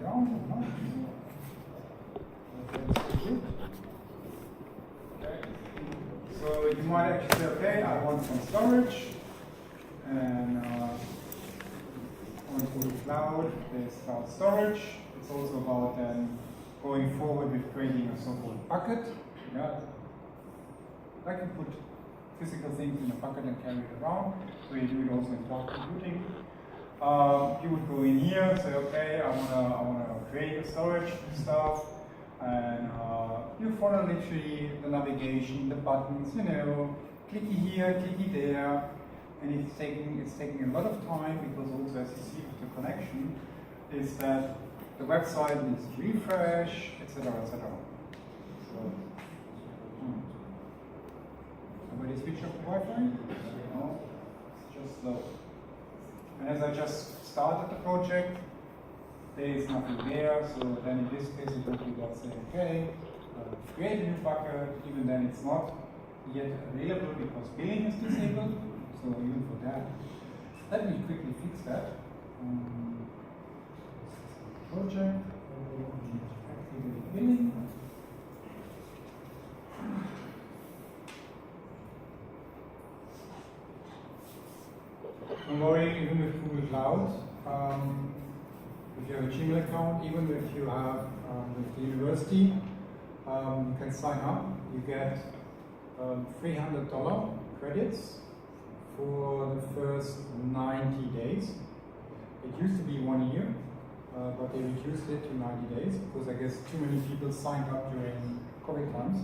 around or not. Okay. So you might actually say, okay, I want some storage, and I want to go to cloud. There's cloud storage. It's also about then going forward with creating a so-called bucket. Yeah. I can put physical things in a bucket and carry it around. So you do it also in cloud computing. You would go in here, say, okay, I wanna create a storage stuff, and you follow literally the navigation, the buttons, you know, clicky here, clicky there, and it's taking a lot of time, because also as you see with the connection, is that the website needs to refresh, etc., etc. So, somebody switch off the Wi-Fi? No, it's just slow. And as I just started the project, there is nothing there, so then in this case it would be that say, okay, create a new bucket, even then it's not yet available because billing is disabled, so even for that. Let me quickly fix that. Project, activate billing. Don't worry, even with Google Cloud, if you have a Gmail account, even if you have with the university, you can sign up. You get $300 credits for the first 90 days. It used to be 1 year, but they reduced it to 90 days because I guess too many people signed up during COVID times.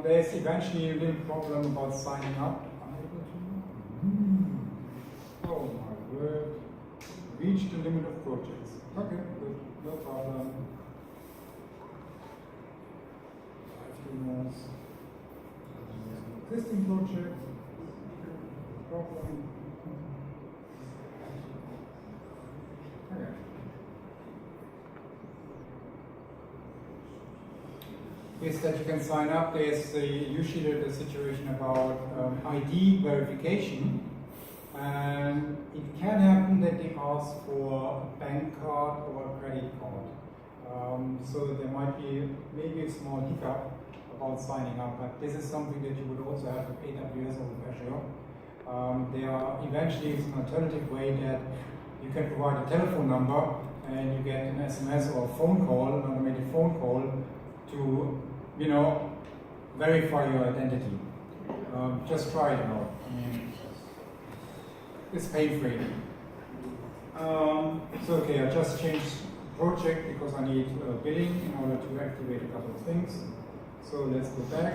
There's eventually a little problem about signing up. Oh my word. Reach the limit of projects. Okay, good, no problem. 15 months. Existing project. Problem. Okay. Is that you can sign up. There's usually the situation about ID verification, and it can happen that they ask for a bank card or a credit card. So there might be maybe a small hiccup about signing up, but this is something that you would also have with AWS or with Azure. There are eventually an alternative way that you can provide a telephone number and you get an SMS or a phone call, an automated phone call, to, you know, verify your identity. Just try it out. I mean, it's pain-free. So okay, I just changed project because I need billing in order to activate a couple of things. So let's go back.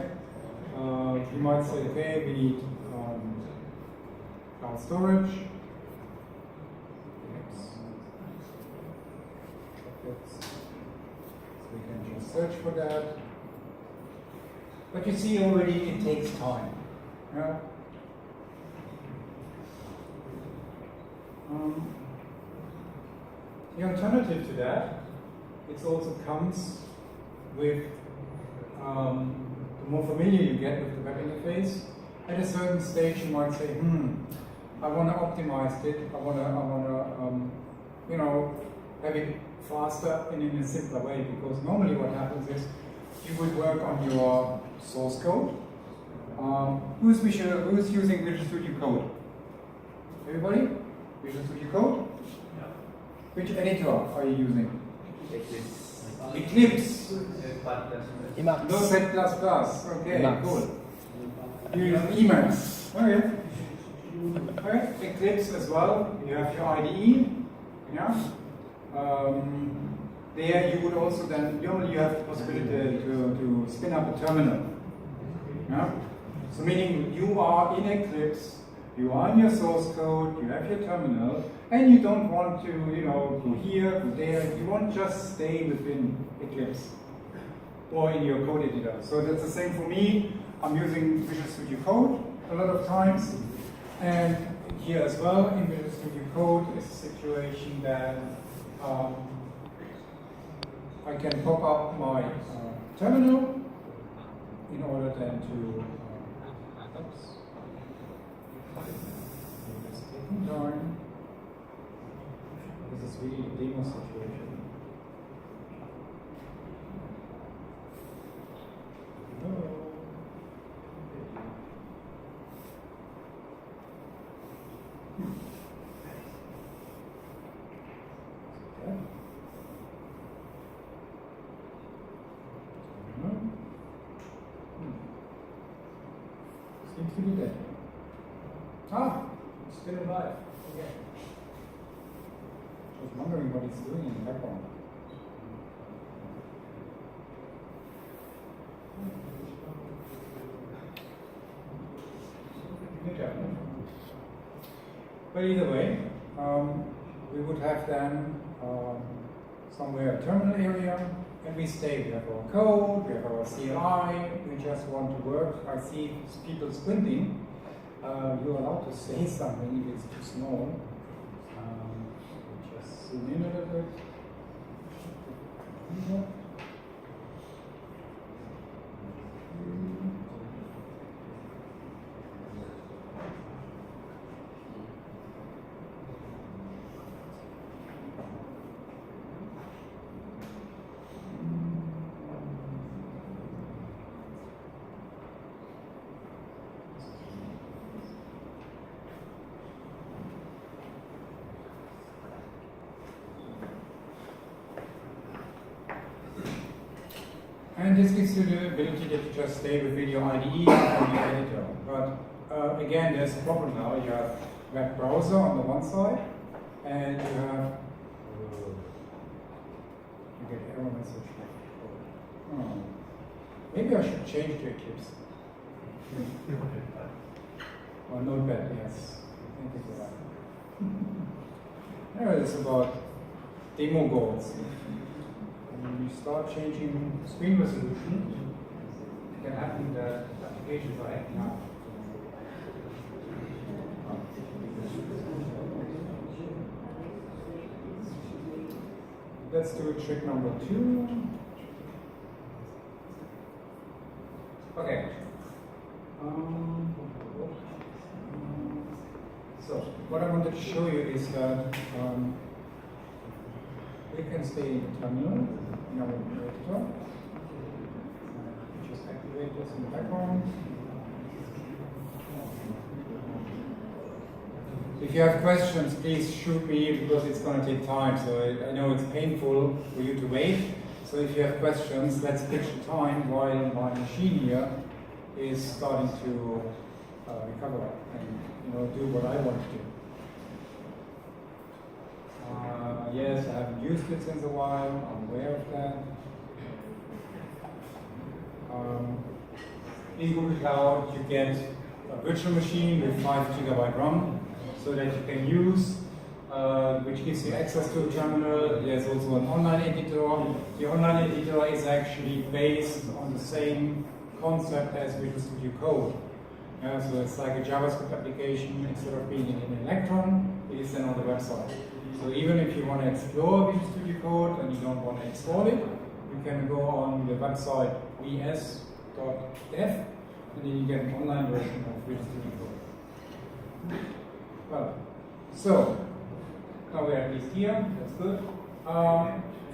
You might say, okay, we need cloud storage. We can just search for that. But you see already it takes time. Yeah? The alternative to that, it also comes with the more familiar you get with the web interface. At a certain stage you might say, I want to optimize it, I want to you know, have it faster and in a simpler way, because normally what happens is you would work on your source code. Who's using Visual Studio Code? Everybody? Visual Studio Code? Yeah. Which editor are you using? Eclipse. Eclipse. Emacs. No C++. Okay, Emacs. cool. You use Emacs. Okay. Okay. Eclipse as well. You have your IDE. Yeah. There you would also then, normally you have the possibility to spin up a terminal. Yeah? So meaning you are in Eclipse, you are in your source code, you have your terminal, and you don't want to, you know, go here, go there, you want just stay within Eclipse or in your code editor. So that's the same for me. I'm using Visual Studio Code a lot of times, and here as well in Visual Studio Code is a situation that I can pop up my terminal in order then to Second time. This is really a demo situation. Hello. Okay. Seems to be dead. Ah, it's still alive. Okay. I was wondering what it's doing in the background. But either way, we would have then somewhere a terminal area, and we stay. We have our code, we have our CLI, we just want to work. I see people squinting. You're allowed to say something if it's too small. Just zoom in a little bit. And this gives you the ability that you just stay with Video IDE on the editor. But again, there's a problem now. You have web browser on the one side, and you have you get error message. Oh. Maybe I should change to Eclipse. Or Notepad, yes. Thank you for that. There it is about demo goals. When we start changing screen resolution, it can happen that applications are acting up. Let's do trick number 2. Okay. So what I wanted to show you is that we can stay in the terminal in our editor. Just activate this in the background. If you have questions, please shoot me because it's going to take time. So I know it's painful for you to wait. So if you have questions, let's pitch the time while my machine here is starting to recover and do what I want to do. Yes, I haven't used it since a while. I'm aware of that. In Google Cloud, you get a virtual machine with 5 GB RAM, so that you can use, which gives you access to a terminal. There's also an online editor. The online editor is actually based on the same concept as Visual Studio Code. So it's like a JavaScript application. Instead of being in an Electron, it is then on the website. So even if you want to explore Visual Studio Code and you don't want to install it, you can go on the website vs.dev, and then you get an online version of Visual Studio Code. Well, so now we're at least here. That's good.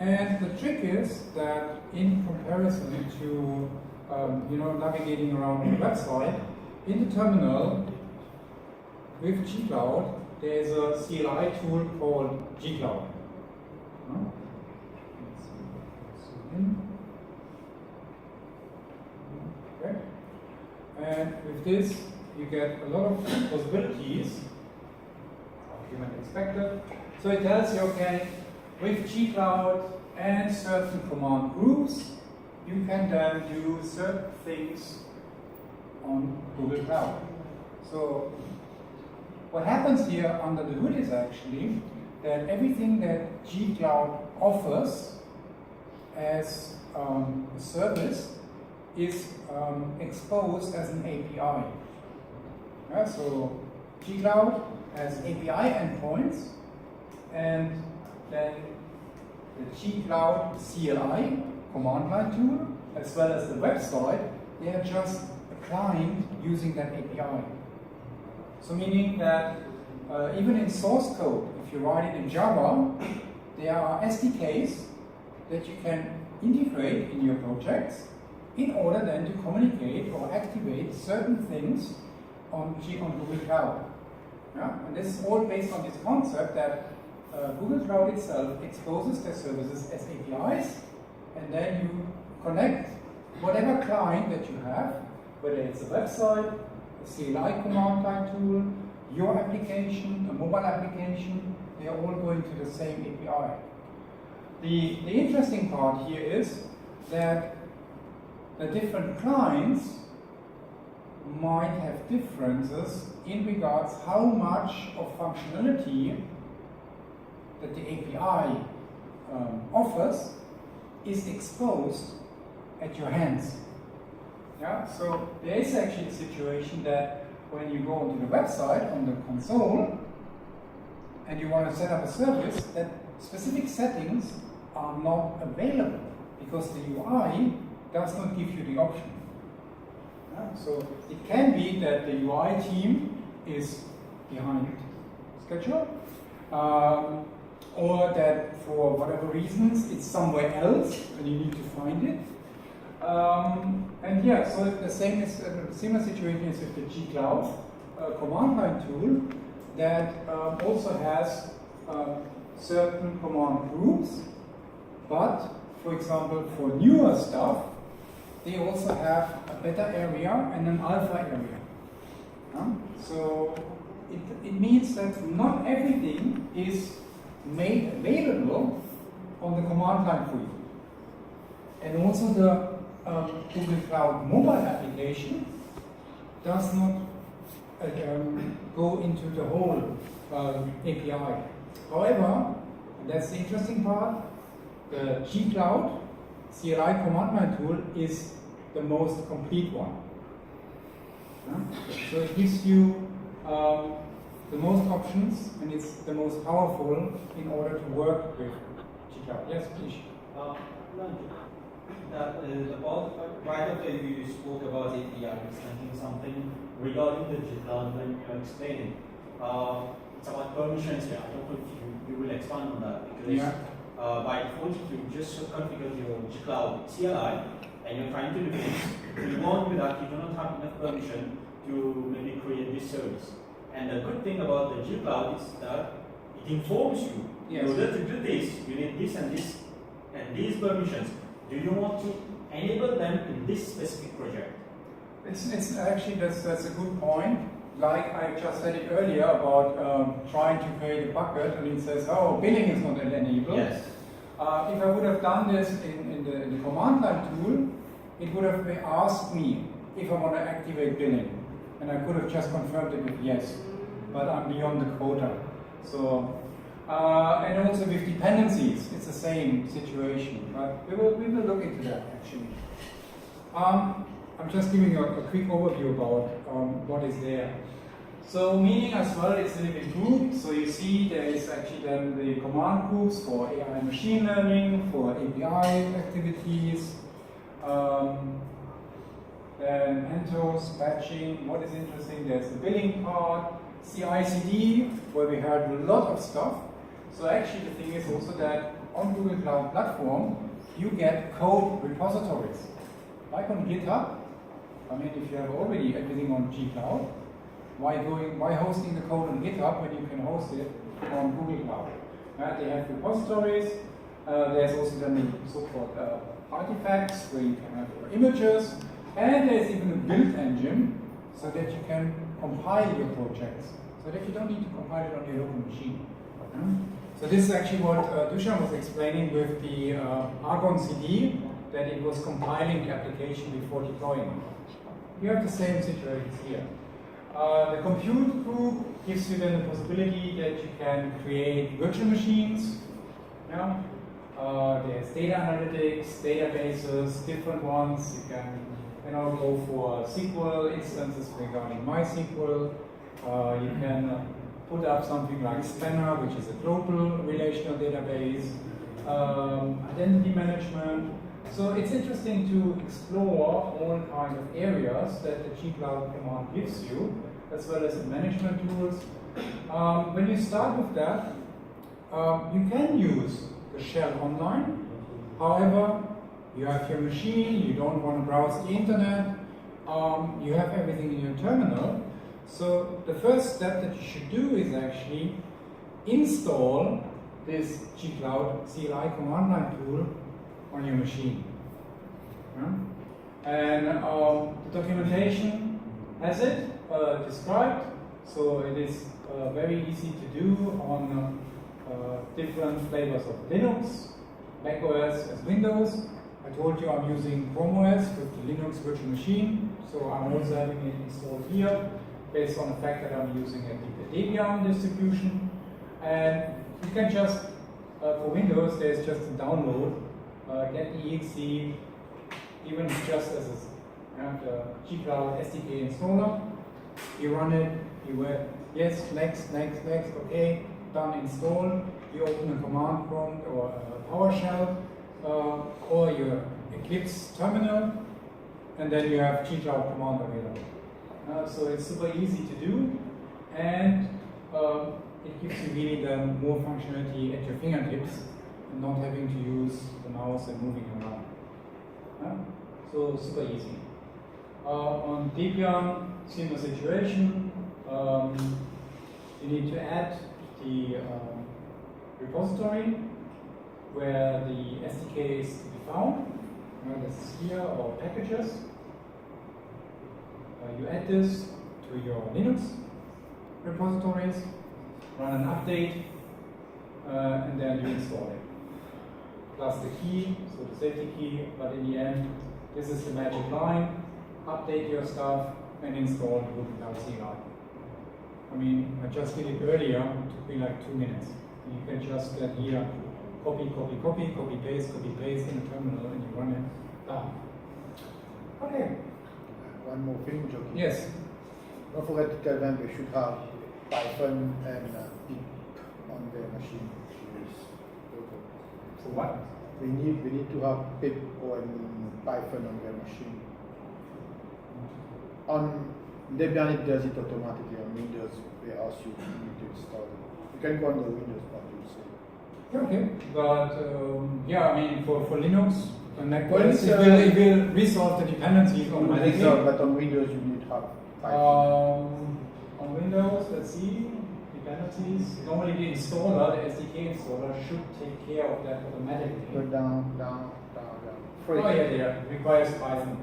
And the trick is that in comparison to navigating around the website, in the terminal with gcloud, there's a CLI tool called gcloud. Okay. And with this, you get a lot of possibilities, you might expect it. So it tells you, okay, with gcloud and certain command groups, you can then do certain things on Google Cloud. So what happens here under the hood is actually that everything that gcloud offers as a service is exposed as an API. So gcloud has API endpoints, and then the gcloud CLI, command line tool, as well as the website, they are just a client using that API. So meaning that even in source code, if you write it in Java, there are SDKs that you can integrate in your projects in order then to communicate or activate certain things on Google Cloud. Yeah? And this is all based on this concept that Google Cloud itself exposes their services as APIs, and then you connect whatever client that you have, whether it's a website, a CLI command line tool, your application, a mobile application, they are all going to the same API. The interesting part here is that the different clients might have differences in regards how much of functionality that the API offers is exposed at your hands. Yeah? So there is actually a situation that when you go onto the website on the console and you want to set up a service, that specific settings are not available because the UI does not give you the option. Yeah? So it can be that the UI team is behind schedule, or that for whatever reasons it's somewhere else and you need to find it. And yeah, so the same is similar situation is with the G-Cloud command line tool that also has certain command groups, but for example for newer stuff they also have a beta area and an alpha area. So it means that not everything is made available on the command line for you. And also the Google Cloud mobile application does not go into the whole API. However, and that's the interesting part, the G-Cloud CLI command line tool is the most complete one. So it gives you the most options and it's the most powerful in order to work with G-Cloud. Yes, please. The part right after you spoke about API, I was thinking something regarding the G-Cloud when you were explaining. It's about permissions here. I don't know if you will expand on that because by default you just configure your G-Cloud CLI and you're trying to do things. You want with that you do not have enough permission to maybe create this service. And the good thing about the G-Cloud is that it informs you. Yes. In order to do this, you need this and this and these permissions. Do you want to enable them in this specific project? It's actually that's a good point. Like I just said it earlier about trying to create a bucket and it says, oh, billing is not enabled. Yes. If I would have done this in the command line tool, it would have asked me if I want to activate billing. And I could have just confirmed it with yes, but I'm beyond the quota. So, and also with dependencies, it's the same situation. But we will look into that actually. I'm just giving you a quick overview about what is there. So meaning as well, it's a little bit grouped. So you see there is actually then the command groups for AI and machine learning, for API activities, then Mentos, batching. What is interesting, there's the billing part, CI/CD, where we had a lot of stuff. So actually the thing is also that on Google Cloud Platform, you get code repositories. Like on GitHub, I mean, if you have already everything on G-Cloud, why hosting the code on GitHub when you can host it on Google Cloud? They have repositories. There's also then the so-called artifacts where you can have your images, and there's even a build engine so that you can compile your projects, so that you don't need to compile it on your local machine. So this is actually what Dusan was explaining with the Argon CD, that it was compiling the application before deploying. You have the same situations here. The compute group gives you then the possibility that you can create virtual machines. Yeah? There's data analytics, databases, different ones. You can go for SQL instances regarding MySQL. You can put up something like Spanner, which is a global relational database. Identity management. So it's interesting to explore all kinds of areas that the gcloud command gives you, as well as the management tools. When you start with that, you can use the shell online. However, you have your machine, you don't want to browse the internet, you have everything in your terminal. So the first step that you should do is actually install this gcloud CLI command line tool on your machine. And the documentation has it described, so it is very easy to do on different flavors of Linux, Mac OS as Windows. I told you I'm using Chrome OS with the Linux virtual machine, so I'm also having it installed here based on the fact that I'm using a Debian distribution. And you can just, for Windows, there's just a download, get the exe, even just as the gcloud SDK installer. You run it, you wait, yes, next, okay, done, install. You open a command prompt or a PowerShell or your Eclipse terminal, and then you have gcloud command available. So it's super easy to do, and it gives you really the more functionality at your fingertips and not having to use the mouse and moving around. So super easy. On Debian, similar situation. You need to add the repository where the SDK is to be found. This is here, or packages. You add this to your Linux repositories, run an update, and then you install it. Plus the key, so the safety key, but in the end, this is the magic line. Update your stuff and install Google Cloud CLI. I mean, I just did it earlier, it took me like 2 minutes. You can just get here, copy, paste in the terminal, and you run it. Done. Okay. One more thing, Joe. Yes. Don't forget to tell them they should have Python and pip on their machine. For what? We need to have pip or Python on their machine. On Debian it does it automatically. On Windows they ask you to install it. You can go on the Windows part, you'll see. Okay, but yeah, I mean for Linux and Mac Well, OS, it will resolve the dependencies automatically. But on Windows you need to have Python. On Windows, let's see, dependencies. Normally the installer, the SDK installer, should take care of that automatically. Go down. Oh yeah, requires Python.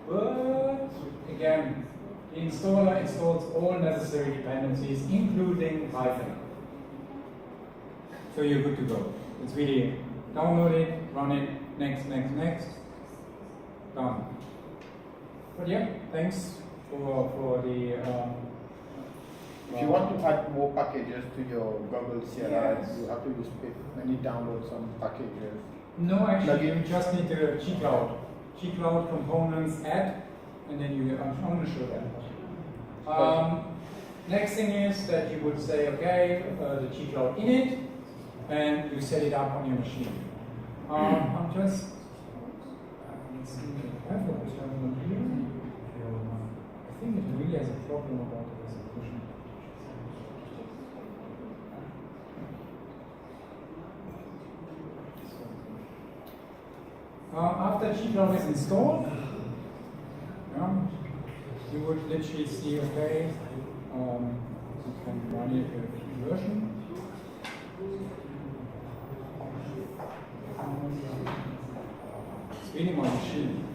But again, the installer installs all necessary dependencies, including Python. So you're good to go. It's really download it, run it, next, done. But yeah, thanks for the. If you want to add more packages to your Google CLI, Yes. you have to use pip. When you download some packages. No, actually, you Plugin. just need the gcloud components add, and then you. I'm going to show that. Next thing is that you would say, okay, the gcloud init, and you set it up on your machine. I'm just. Let's see if I have a terminal here. I think it really has a problem about the resolution. After gcloud is installed, you would literally see, okay, you can run it with version. It's really my machine.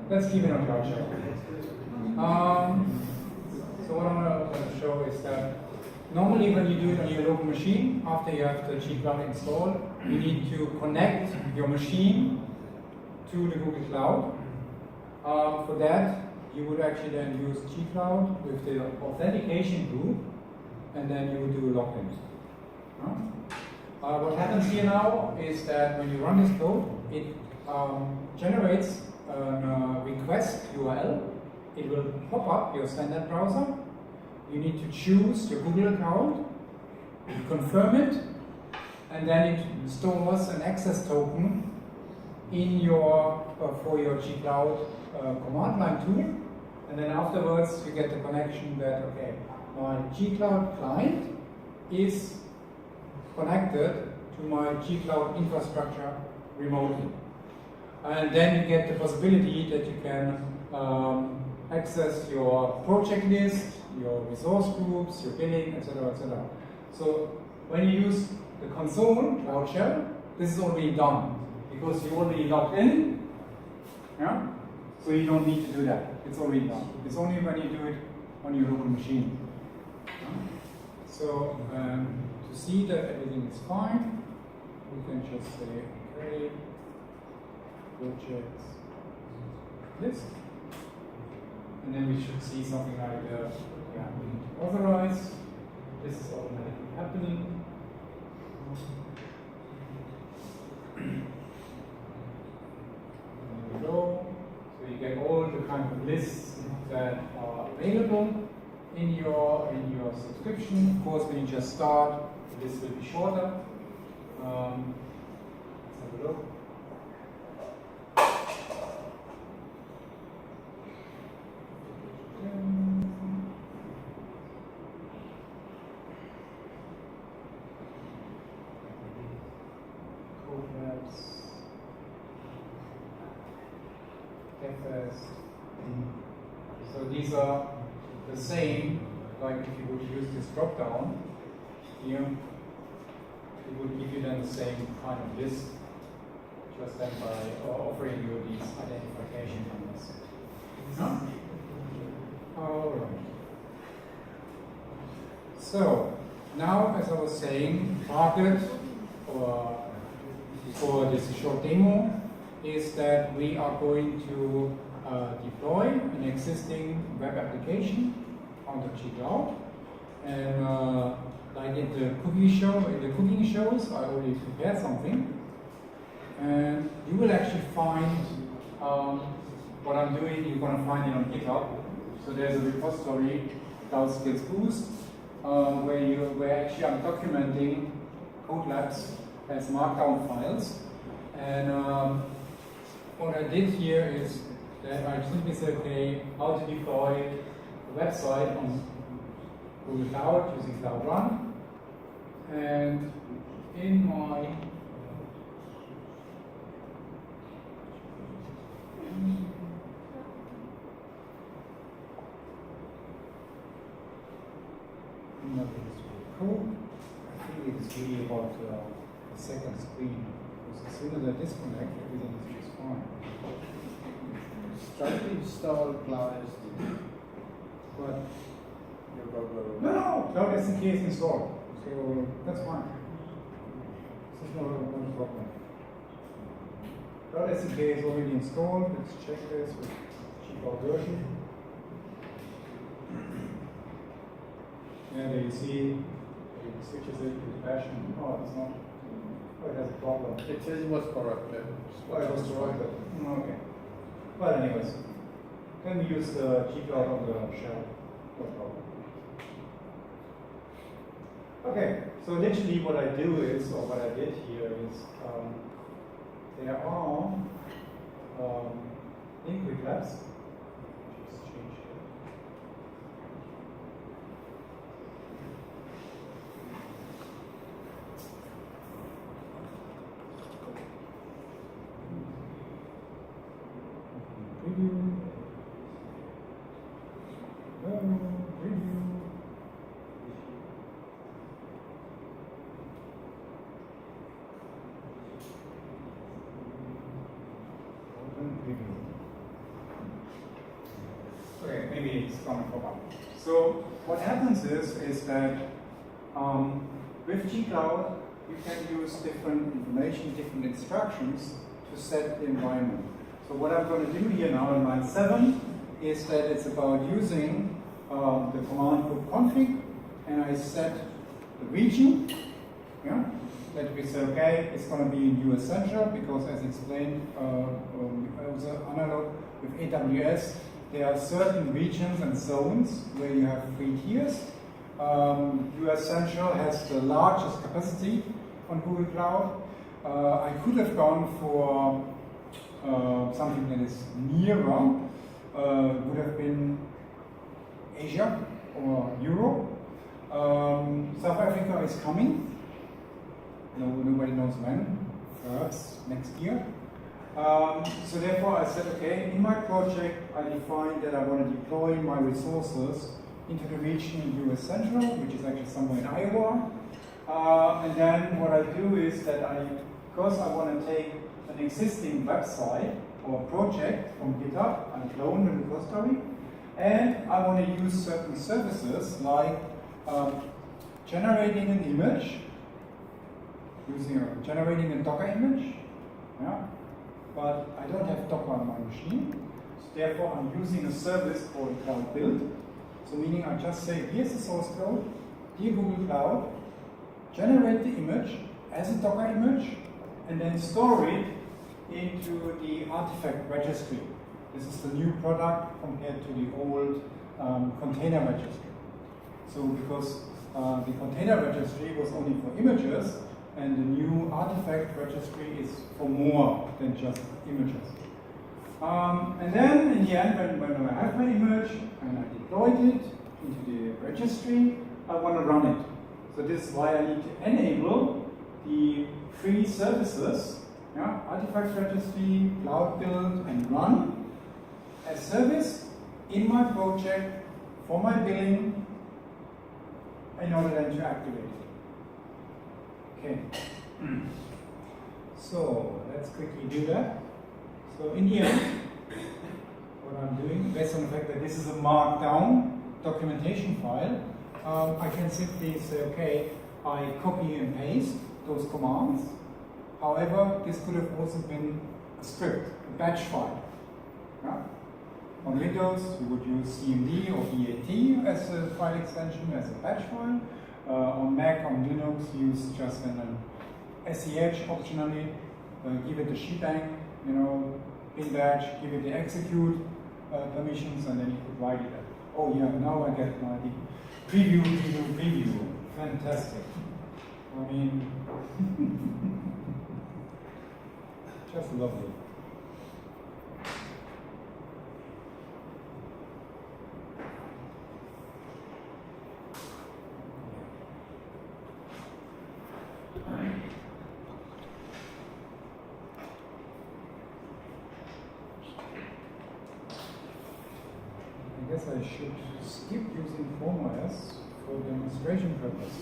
Let's keep it on PowerShell. So what I'm going to show is that normally when you do it on your local machine, after you have the gcloud installed, you need to connect your machine to the Google Cloud. For that, you would actually then use gcloud with the authentication group, and then you would do a login. what happens here now is that when you run this code, it generates a request URL. It will pop up your standard browser. You need to choose your Google account, you confirm it, and then it stores an access token in your for your G-Cloud command line tool, and then afterwards you get the connection that okay, my G-Cloud client is connected to my G-Cloud infrastructure remotely, and then you get the possibility that you can access your project list, your resource groups, your billing, etc., etc. So when you use the console Cloud Shell, this is already done because you already logged in. Yeah? So you don't need to do that. It's already done. It's only when you do it on your local machine. So to see that everything is fine, we can just say okay, projects list, and then we should see something like yeah, we need to authorize. This is automatically happening. There we go. So you get all the kind of lists that are available in your subscription. Of course, when you just start, the list will be shorter. Let's have a look. So these are the same, like if you would use this drop down here, it would give you then the same kind of list, just then by offering you these identification numbers. No? Alright. So now, as I was saying, target for this short demo is that we are going to deploy an existing web application on the G-Cloud, and like in the cooking shows, I already prepared something, and you will actually find what I'm doing. You're going to find it on GitHub. So there's a repository, Cloud Skills Boost, where actually I'm documenting code labs as markdown files, and what I did here is that I simply said, okay, how to deploy a website on Google Cloud using Cloud Run. And in my code, I think it's really about the second screen. Because as soon as I disconnect, everything is just fine. Try to install Cloud SDK. But Your no, Cloud SDK is installed, so that's fine. This is no problem. Cloud SDK is already installed. Let's check this with G-Cloud version. Yeah, there you see, it switches it to fashion. Oh, it's not. Oh, it has a problem. It says it was corrupted. Oh, it was corrupted. Okay. Well, anyways, then we use the G-Cloud on the shell. No problem. Okay, so literally what I do is, or what I did here is, there are liquid labs. Just change here. Preview. Preview. Okay, maybe it's going to pop up. So what happens is that with G-Cloud, you can use different information, different instructions to set the environment. So what I'm going to do here now in line 7 is that it's about using the command group config, and I set the region, yeah, that we say, okay, it's going to be in US Central because, as explained, also analog with AWS, there are certain regions and zones where you have free tiers. US Central has the largest capacity on Google Cloud. I could have gone for something that is nearer, would have been Asia or Europe. South Africa is coming. Nobody knows when, perhaps next year. So therefore I said, okay, in my project I defined that I want to deploy my resources into the region US Central, which is actually somewhere in Iowa. And then what I do is that because I want to take an existing website or project from GitHub and clone the repository, and I want to use certain services like generating an image, generating a Docker image, yeah? But I don't have Docker on my machine, so therefore I'm using a service called Cloud Build. So meaning I just say, here's the source code, dear Google Cloud, generate the image as a Docker image, and then store it into the artifact registry. This is the new product compared to the old container registry. So because the container registry was only for images, and the new artifact registry is for more than just images. And then in the end, when I have my image and I deployed it into the registry, I want to run it. So this is why I need to enable the free services, yeah, artifact registry, Cloud Build, and run as service in my project for my billing in order then to activate it. Okay. So let's quickly do that. So in the end, what I'm doing, based on the fact that this is a markdown documentation file, I can simply say, okay, I copy and paste those commands. However, this could have also been a script, a batch file. Yeah? On Windows, you would use CMD or BAT as a file extension, as a batch file. On Mac, on Linux, use just an SEH optionally, give it the shebang, bin batch, give it the execute permissions, and then you could write it. Oh yeah, now I get my preview. Fantastic. I mean, just lovely. I guess I should skip using formulas for demonstration purpose.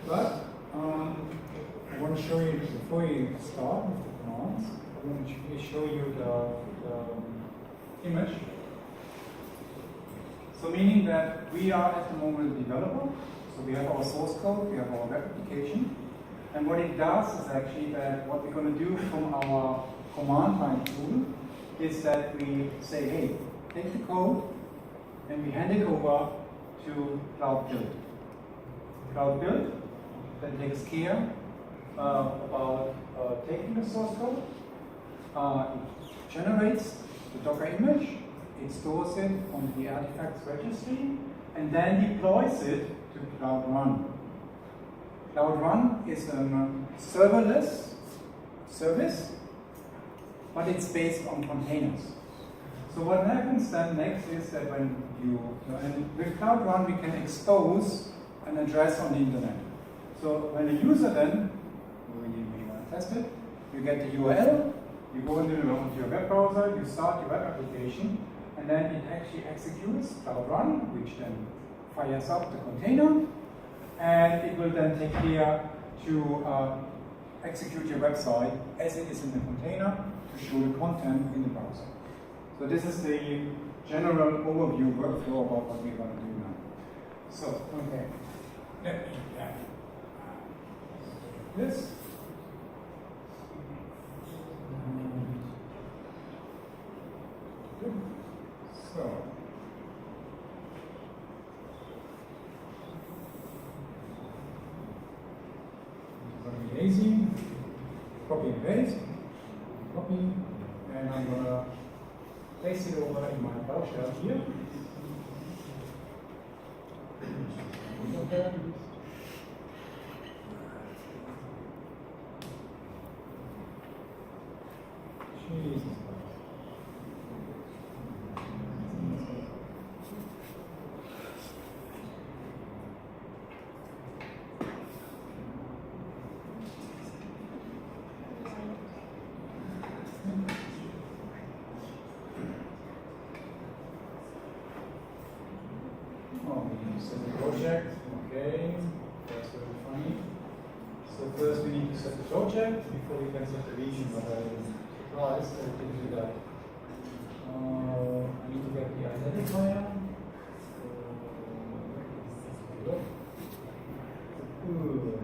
But I want to show you, before you start with the commands, I want to show you the image. So meaning that we are at the moment a developer, so we have our source code, we have our web application, and what it does is actually that what we're going to do from our command line tool is that we say, hey, take the code and we hand it over to Cloud Build. Cloud Build that takes care about taking the source code, it generates the Docker image, it stores it on the artifacts registry, and then deploys it to Cloud Run. Cloud Run is a serverless service, but it's based on containers. So what happens then next is that when and with Cloud Run we can expose an address on the internet. So when the user then, we want to test it, you get the URL, you go into your web browser, you start your web application, and then it actually executes Cloud Run, which then fires up the container, and it will then take care to execute your website as it is in the container to show the content in the browser. So this is the general overview workflow about what we're going to do now. So, okay, let me add this. Good. So, I'm lazy, copy and paste, copy, and I'm going to paste it over in my PowerShell here. Okay. Jesus. Oh, we set the project. Okay, that's very funny. So first we need to set the project before we can set the region, but I'm surprised that we didn't do that. I need to get the identifier. Ooh.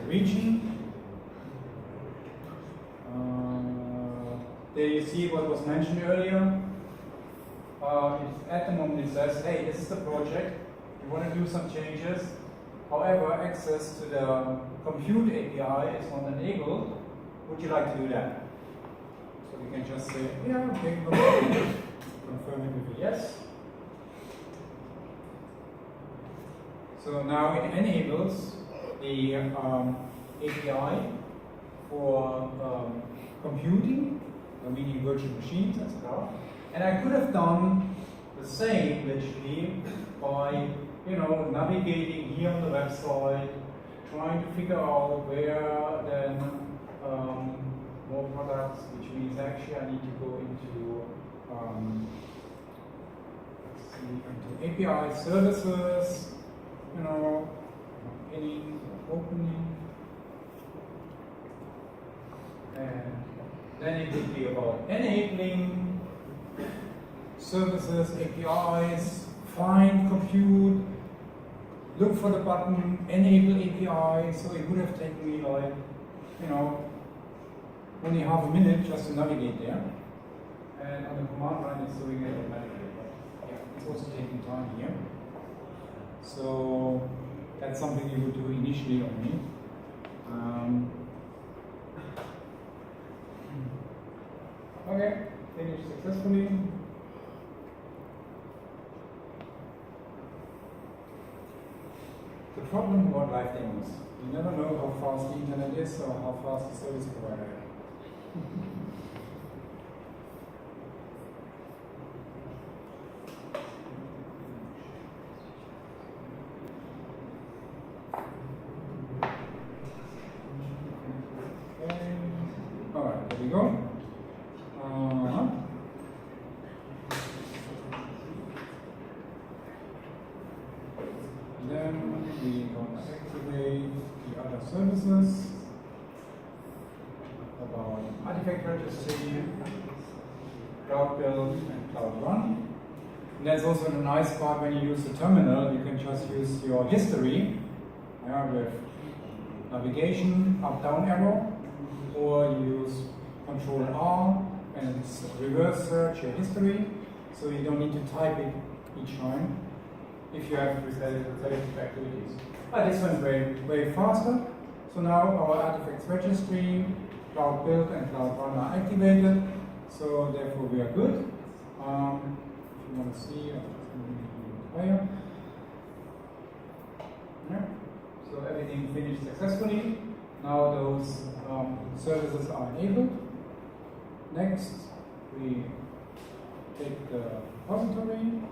Region. There you see what was mentioned earlier. At the moment it says, hey, this is the project. You want to do some changes. However, access to the compute API is not enabled. Would you like to do that? So we can just say, yeah, okay, confirm it with a yes. So now it enables the API for computing, meaning virtual machines, etc. And I could have done the same literally by, navigating here on the website, trying to figure out where then more products, which means actually I need to go into API services, any opening, and then it would be about enabling services, APIs, find, compute, look for the button, enable API. So it would have taken me like, only half a minute just to navigate there. And on the command line it's doing it automatically. But yeah, it's also taking time here. So that's something you would do initially only. Okay, finished successfully. The problem about live demos, you never know how fast the internet is or how fast the service provider is. Alright, there we go. Then we going to activate the other services about artifact registry, Cloud Build, and Cloud Run. And that's also the nice part when you use the terminal, you can just use your history with navigation, up-down arrow, or you use Control R and reverse search your history, so you don't need to type it each time if you have repetitive activities. But this one's very faster. So now our artifacts registry, Cloud Build, and Cloud Run are activated. So therefore we are good. If you want to see, I'll just move it higher. Yeah. So everything finished successfully. Now those services are enabled. Next, we take the repository.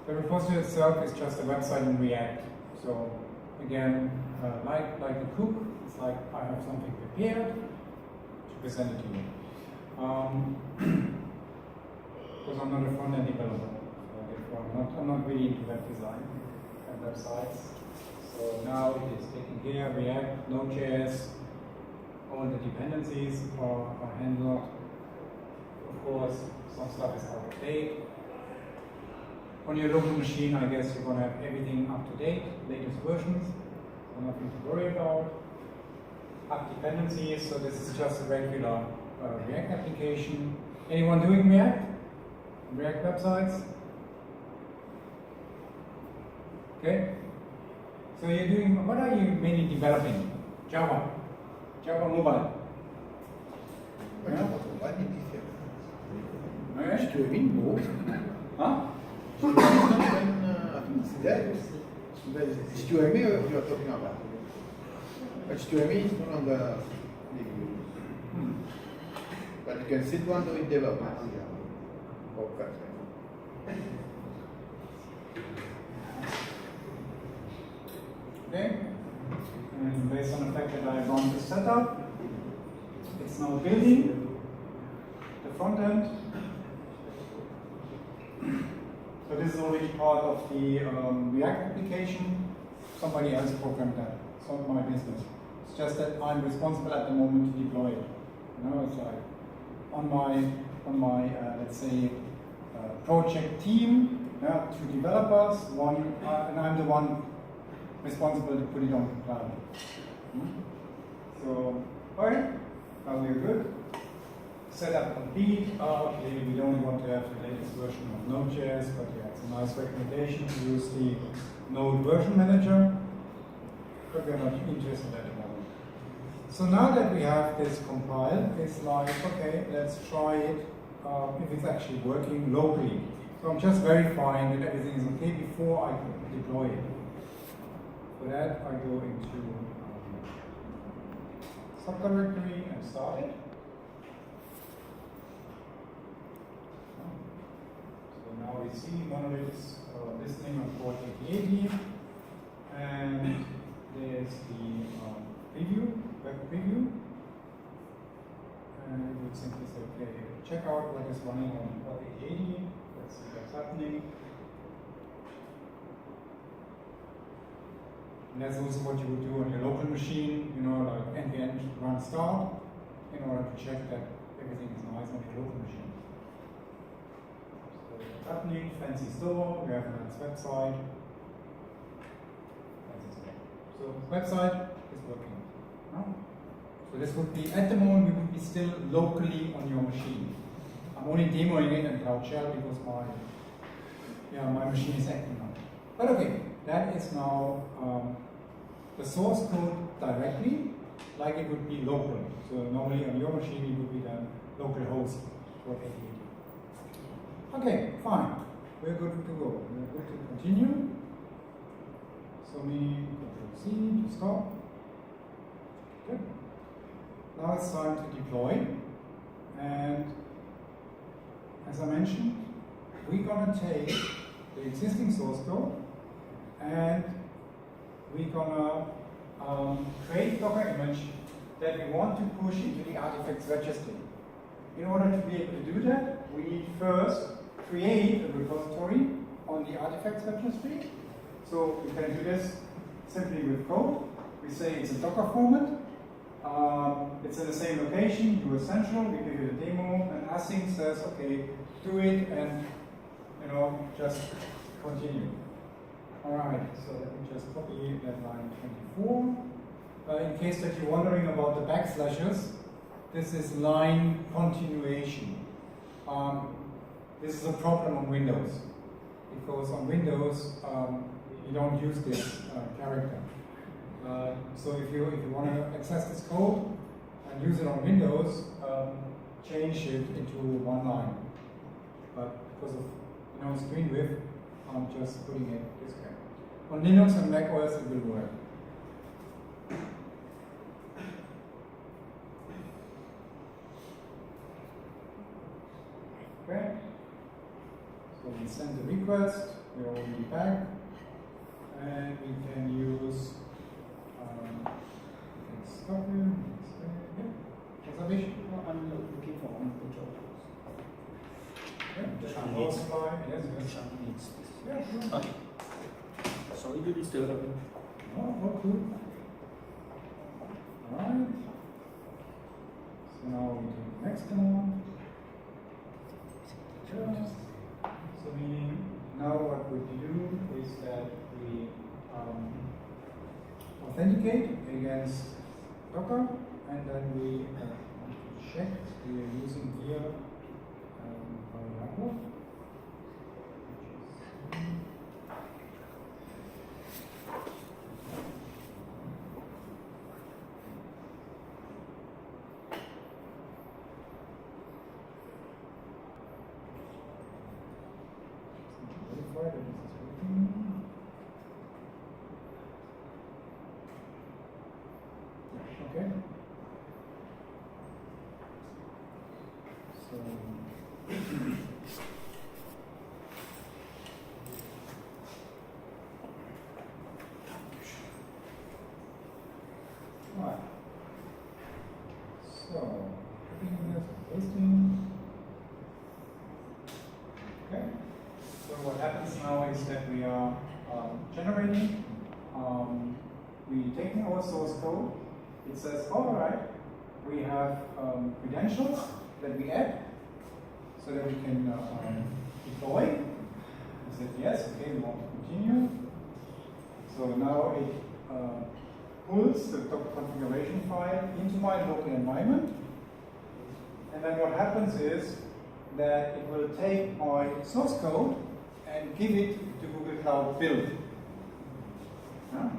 The repository itself is just a website in React. So again, like a cook, it's like I have something prepared to present it to you. Because I'm not a front-end developer, so therefore I'm not really into web design and websites. So now it is taking care of React, Node.js, all the dependencies are handled. Of course, some stuff is out of date. On your local machine, I guess you're going to have everything up to date, latest versions, so nothing to worry about. App dependencies, so this is just a regular React application. Anyone doing React? React websites? Okay. So you're doing, what are you mainly developing? Java. Java mobile. Yeah. Huh? I think it's dead. HTML you're talking about. HTML is no longer being used. But you can sit one doing development. Okay. And based on the fact that I run the setup, it's now building the front end. So this is already part of the React application. Somebody else programmed that. It's not my business. It's just that I'm responsible at the moment to deploy it. You know, it's like on my let's say project team, two developers, and I'm the one responsible to put it on the cloud. So, alright, now we're good. Setup complete. Maybe we don't want to have the latest version of Node.js, but yeah, it's a nice recommendation to use the Node version manager, but we're not interested at the moment. So now that we have this compiled, it's like, okay, let's try it if it's actually working locally. So I'm just verifying that everything is okay before I can deploy it. For that, I go into subdirectory and start it. Now we see monoliths listening on port 8080, and there's the preview, web preview, and we would simply say, okay, check out what is running on port 8080, let's see what's happening. And that's also what you would do on your local machine, you know, like npm run start, in order to check that everything is nice on your local machine. Happening, fancy store, we have a nice website. So website is working. No? So this would be, at the moment, we would be still locally on your machine. I'm only demoing it in Cloud Shell because my machine is acting now. But okay, that is now the source code directly, like it would be local. So normally on your machine, it would be the local host for 8080. Okay, fine. We're good to go. We're good to continue. So me Control C to stop. Good. Now it's time to deploy. And as I mentioned, we're going to take the existing source code and we're going to create a Docker image that we want to push into the artifacts registry. In order to be able to do that, we need first create a repository on the artifacts registry. So we can do this simply with code. We say it's a Docker format. It's in the same location, do essential, we give it a demo, and async says, okay, do it and just continue. Alright, so let me just copy that line 24. in case that you're wondering about the backslashes, this is line continuation. This is a problem on Windows, because on Windows you don't use this character. So if you want to access this code and use it on Windows, change it into one line. But because of screen width, I'm just putting it this way. On Linux and Mac OS it will work. Okay. So we send the request, we're already back, and we can use stop here. What's that issue? I'm looking for one control. Yeah, Yes, yes. Yeah, sure. Okay. Sorry to disturb. Oh, cool. Alright. So now we do the next one. So meaning, now what we do is that we authenticate against Docker, and then we check we are using here variable. Verify that this is working. Okay. So right. So putting this pasting. Okay. So what happens now is that we are generating. We taking our source code. It says, all right, we have credentials that we add so that we can deploy. I said yes, okay, we want to continue. So now it pulls the Docker configuration file into my local environment. And then what happens is that it will take my source code and give it to Google Cloud Build. Yeah.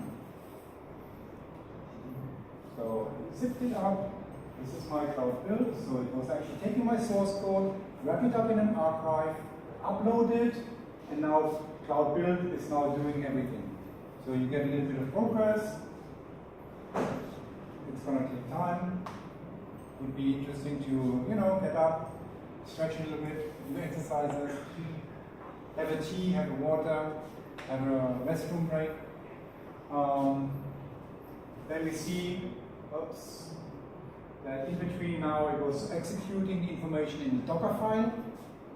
So zipped it up. This is my Cloud Build. So it was actually taking my source code, wrap it up in an archive, upload it, and now Cloud Build is now doing everything. So you get a little bit of progress. It's going to take time. Would be interesting to, get up, stretch a little bit, do exercises, have a tea, have a water, have a restroom break. Then we see, that in between now it was executing the information in the Docker file,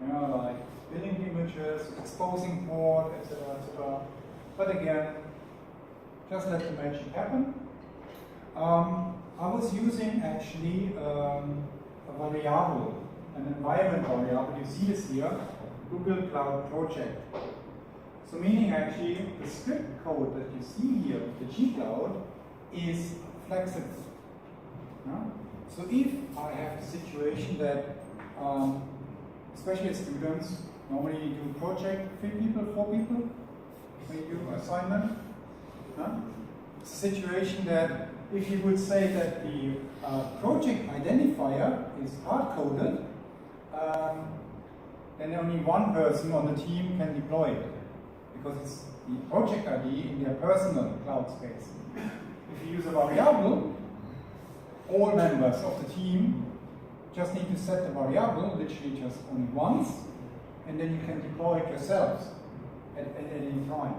like building the images, exposing port, etc., etc. But again, just let the magic happen. I was using actually a variable, an environment variable. You see this here, Google Cloud Project. So meaning actually the script code that you see here, the G-Cloud, is flexible. So if I have the situation that, especially as students, normally you do project 3 people, 4 people, when you do assignment. It's a situation that if you would say that the project identifier is hard-coded, then only one person on the team can deploy it, because it's the project ID in their personal cloud space. If you use a variable, all members of the team just need to set the variable, literally just only once, and then you can deploy it yourselves at any time.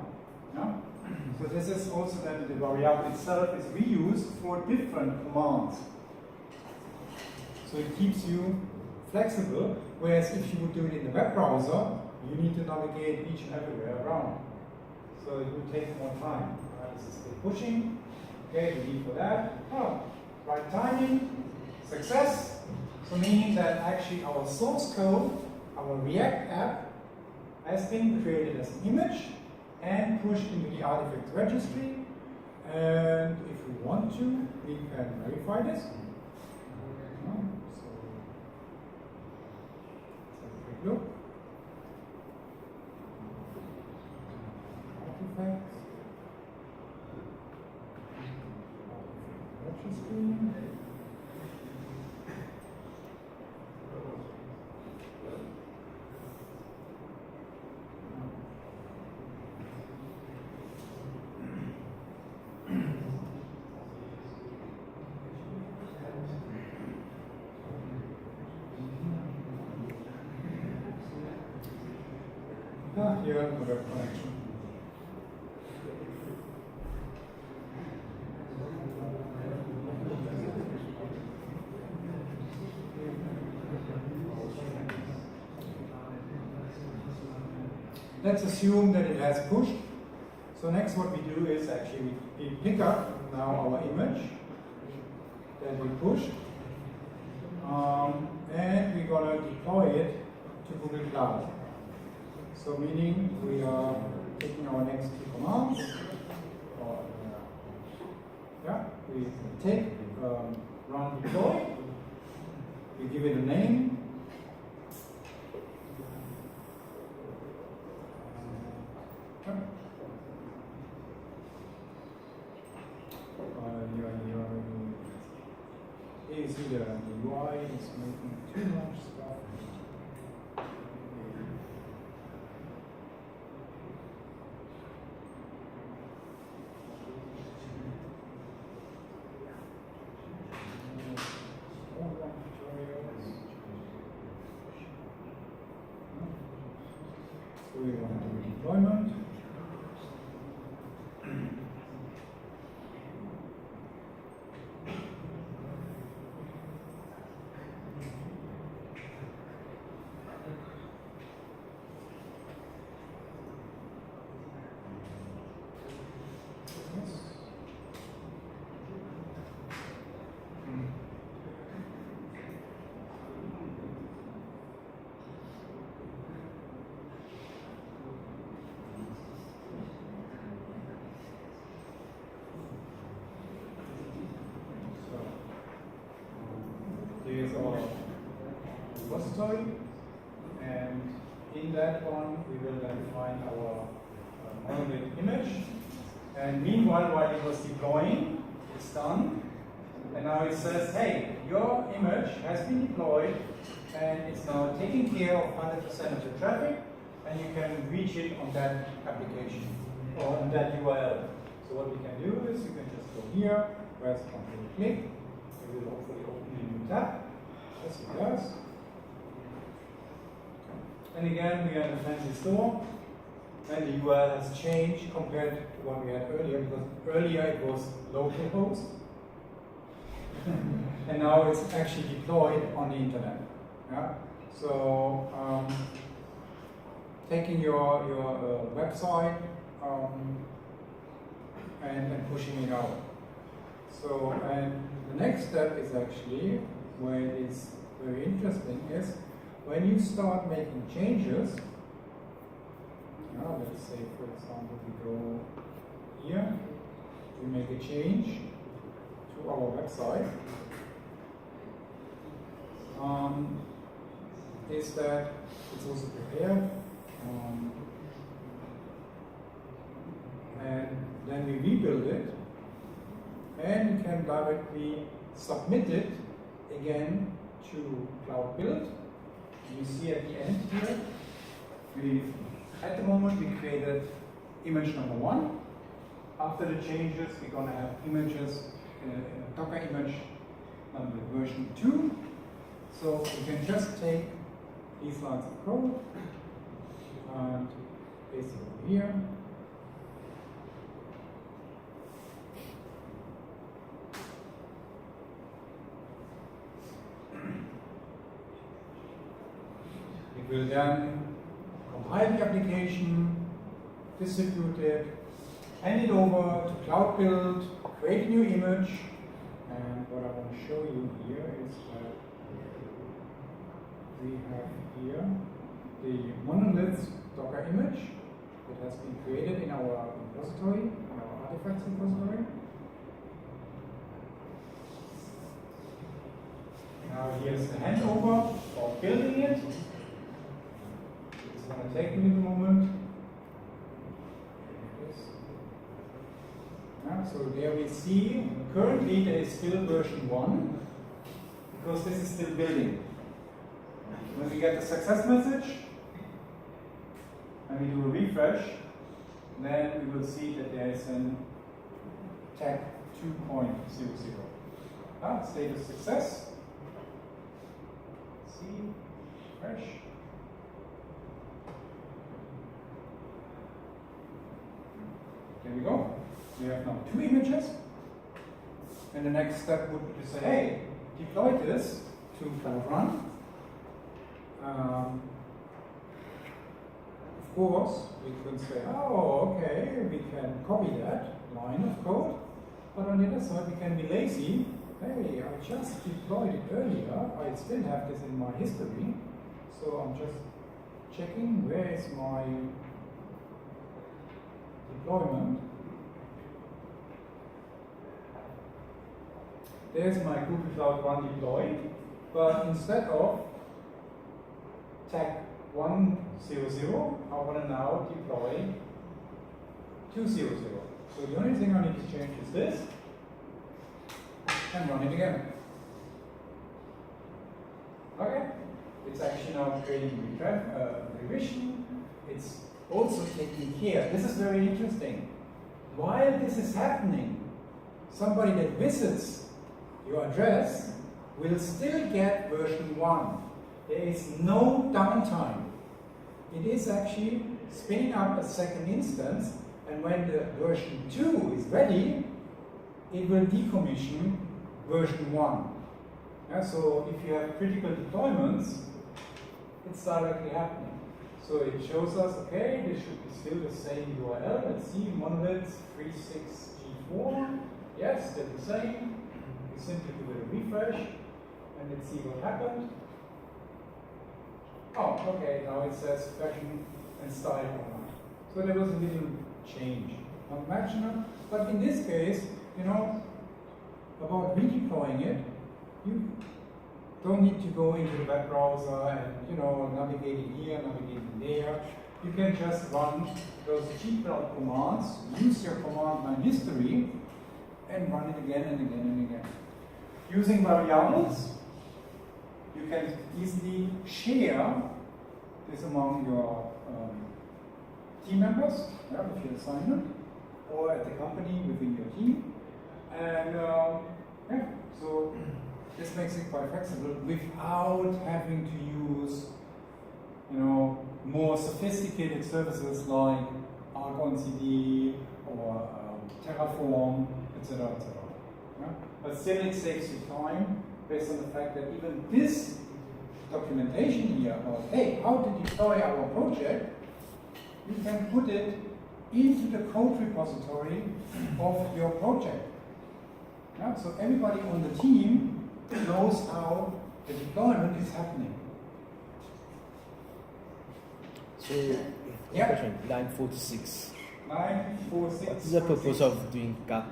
So this is also then the variable itself is reused for different commands. So it keeps you flexible, whereas if you would do it in the web browser, you need to navigate each and everywhere around. So it would take more time. This is the pushing. Okay, we need for that. Right timing, success. So meaning that actually our source code, our React app, has been created as an image and pushed into the artifacts registry, And if we want to, we can verify this. So let's have a quick look. Artifacts. Virtual screen. Here, the web connection. Let's assume that it has pushed. So next what we do is actually we pick up now our image that we pushed, and we're going to deploy it to Google Cloud. So meaning we are taking our next two commands, we take run deploy, we give it a name, you see the UI is making too much stuff. So we want to do deployment. Here's our repository, and in that one we will then find our monolith image. And meanwhile, while it was deploying, it's done, and now it says, hey, your image has been deployed, and it's now taking care of 100% of the traffic, and you can reach it on that application or on that URL. So what we can do is you can just go here, press Ctrl click. It will hopefully open a new tab. Yes, it does. And again, we are in a fancy store, and the URL has changed compared to what we had earlier, because earlier it was localhost, and now it's actually deployed on the internet. Yeah? So taking your website and pushing it out. So, and the next step is actually, where it is very interesting, is when you start making changes. Now, let's say, for example, we go here, we make a change to our website. Is that it's also prepared, and then we rebuild it, and we can directly submit it again to Cloud Build. You see at the end here, at the moment we created image number 1. After the changes, we're going to have images, Docker image number version 2. So we can just take these lines of code and paste it over here. We will then compile the application, distribute it, hand it over to Cloud Build, create a new image, and what I want to show you here is that we have here the monolith Docker image that has been created in our repository, in our artifacts repository. Now here's the handover for building it. It's going to take me a moment. So there we see, currently there is still version 1, because this is still building. When we get the success message, and we do a refresh, then we will see that there is an tag 2.00. Status success. See, refresh. There we go. We have now 2 images. And the next step would be to say, hey, deploy this to Cloud Run. Of course, we can say, oh, okay, we can copy that line of code. But on the other side, we can be lazy. Hey, I just deployed it earlier. I still have this in my history. So I'm just checking where is my deployment. There's my Google Cloud Run deployed. But instead of tag 100, I want to now deploy 200. So the only thing I need to change is this, and run it again. Okay, it's actually now creating revision. It's also taking care. This is very interesting. While this is happening, somebody that visits your address will still get version 1. There is no downtime. It is actually spinning up a second instance, and when the version 2 is ready, it will decommission version 1. Yeah, so if you have critical deployments, it's directly happening. So it shows us, okay, this should be still the same URL. Let's see, monolith 36G4. Yes, they're the same. We simply do a refresh, and let's see what happened. Oh, okay, now it says fashion and style format. So there was a little change. Unfortunate, but in this case, you know, about redeploying it, you don't need to go into the web browser and, you know, navigating here, navigating there. You can just run those gcloud commands, use your command line history, and run it again and again and again. Using variables, you can easily share this among your team members, with your assignment, or at the company within your team. And yeah, so this makes it quite flexible without having to use, you know, more sophisticated services like Argon CD or Terraform, etc., etc. Yeah? But still, it saves you time based on the fact that even this documentation here about, hey, how to deploy our project, you can put it into the code repository of your project. Yeah? So everybody on the team knows how the deployment is happening. So, Yeah. question, line 46. 946. What is the purpose of doing cat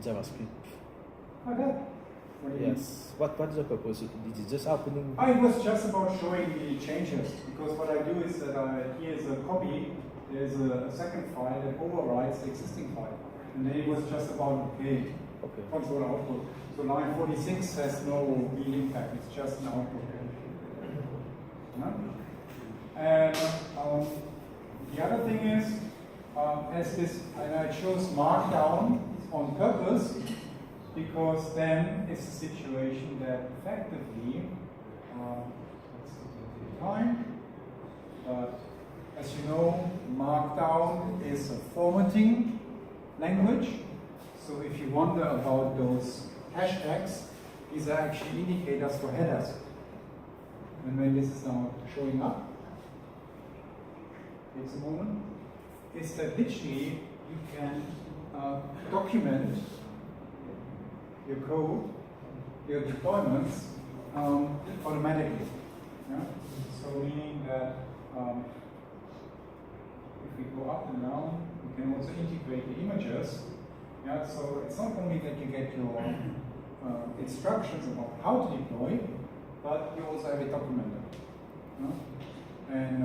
JavaScript? Oh, that. What do you mean? Yes. What is the purpose? It is just opening. It was just about showing the changes, because what I do is that here's a copy, there's a second file that overrides the existing file. And then it was just about, okay, console output. So line 46 has no real impact, it's just an output. And the other thing is, as this, and I chose Markdown on purpose, because then it's a situation that effectively, let's see the time, but as you know, Markdown is a formatting language. So if you wonder about those hashtags, these are actually indicators for headers. And when this is now showing up, takes a moment, is that literally you can document your code, your deployments automatically. Yeah? So meaning that if we go up and down, we can also integrate the images. Yeah? So it's not only that you get your instructions about how to deploy, but you also have it documented. No? And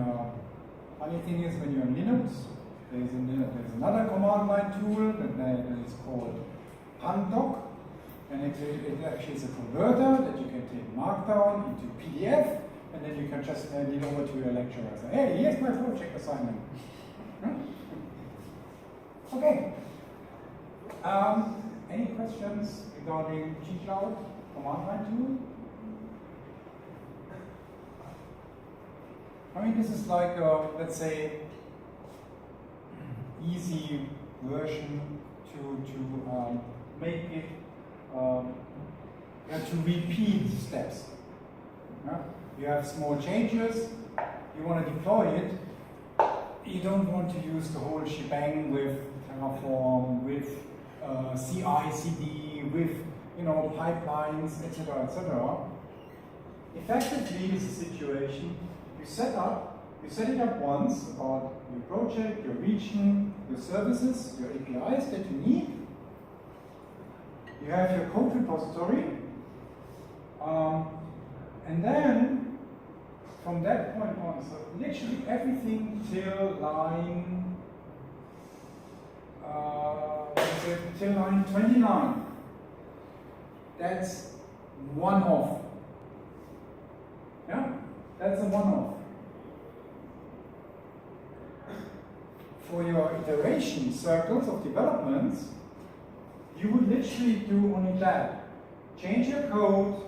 funny thing is, when you're in Linux, there's another command line tool that is called Pandoc, and it actually is a converter that you can take Markdown into PDF, and then you can just hand it over to your lecturer and say, hey, here's my project assignment. Okay. Any questions regarding G-Cloud command line tool? I mean, this is like, let's say, easy version to make it, to repeat steps. Yeah? You have small changes, you want to deploy it, you don't want to use the whole shebang with Terraform, with CI/CD, with pipelines, etc., etc. Effectively, this is a situation you set it up once about your project, your region, your services, your APIs that you need. You have your code repository, and then from that point on, so literally everything till line, till line 29. That's one-off. Yeah, that's a one-off. For your iteration circles of developments, you would literally do only that. Change your code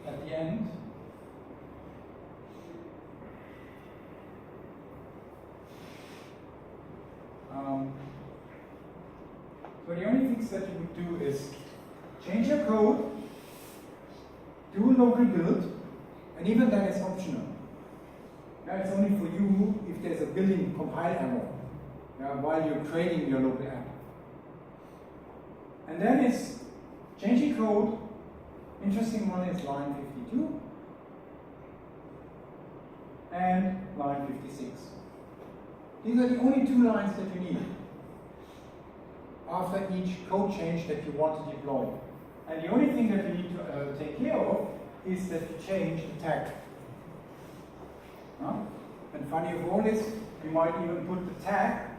at the end. So the only things that you would do is change your code, do a local build, and even that is optional. Now it's only for you if there's a building compile error while you're creating your local app. And then it's changing code. Interesting one is line 52 and line 56. These are the only two lines that you need after each code change that you want to deploy. And the only thing that you need to take care of is that you change the tag. And funny of all is, you might even put the tag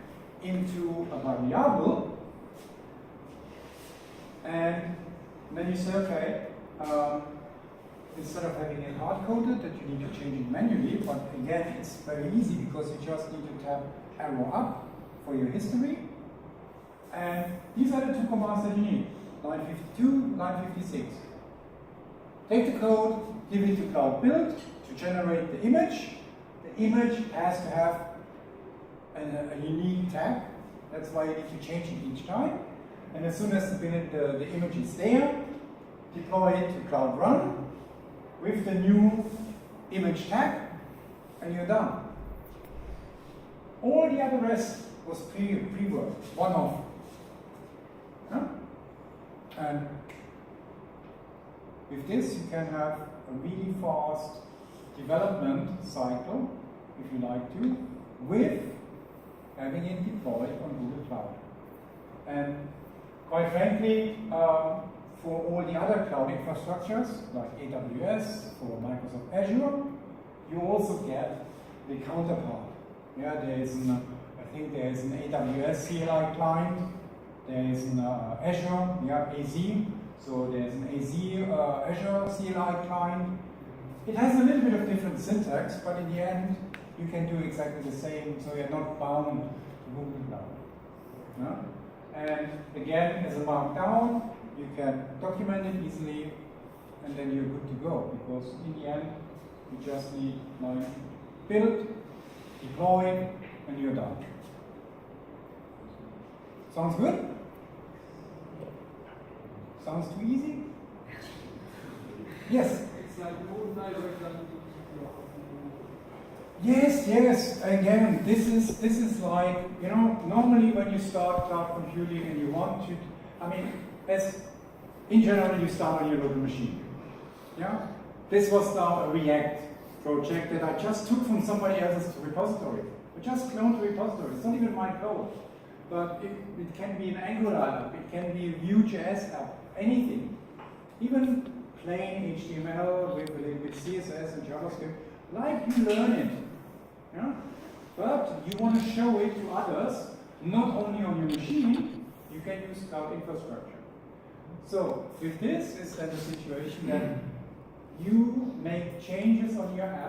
into a variable, and then you say, okay, instead of having it hard-coded that you need to change it manually, but again, it's very easy because you just need to tap arrow up for your history. And these are the two commands that you need, line 52, line 56. Take the code, give it to Cloud Build to generate the image. The image has to have a unique tag. That's why you need to change it each time. And as soon as the image is there, deploy it to Cloud Run with the new image tag, and you're done. All the other rest was pre-work, one-off. And with this, you can have a really fast development cycle, if you like to, with having it deployed on Google Cloud. And quite frankly, for all the other cloud infrastructures, like AWS, for Microsoft Azure, you also get the counterpart. Yeah, I think there is an AWS CLI client, there is an Azure, AZ, so there's an AZ Azure CLI client. It has a little bit of different syntax, but in the end, you can do exactly the same, so you're not bound to Google Cloud. And again, as a markdown, you can document it easily, and then you're good to go, because in the end, you just need like build, deploy, and you're done. Sounds good? Sounds too easy? Yes? It's like more direct than Yes. Again, this is like, normally when you start cloud computing and you want to, in general, you start on your local machine. Yeah? This was now a React project that I just took from somebody else's repository. I just cloned the repository. It's not even my code. But it can be an Angular app, it can be a Vue.js app, anything. Even plain HTML with a little bit CSS and JavaScript, like you learn it. Yeah? But you want to show it to others, not only on your machine, you can use cloud infrastructure. So with this is then the situation that you make changes on your app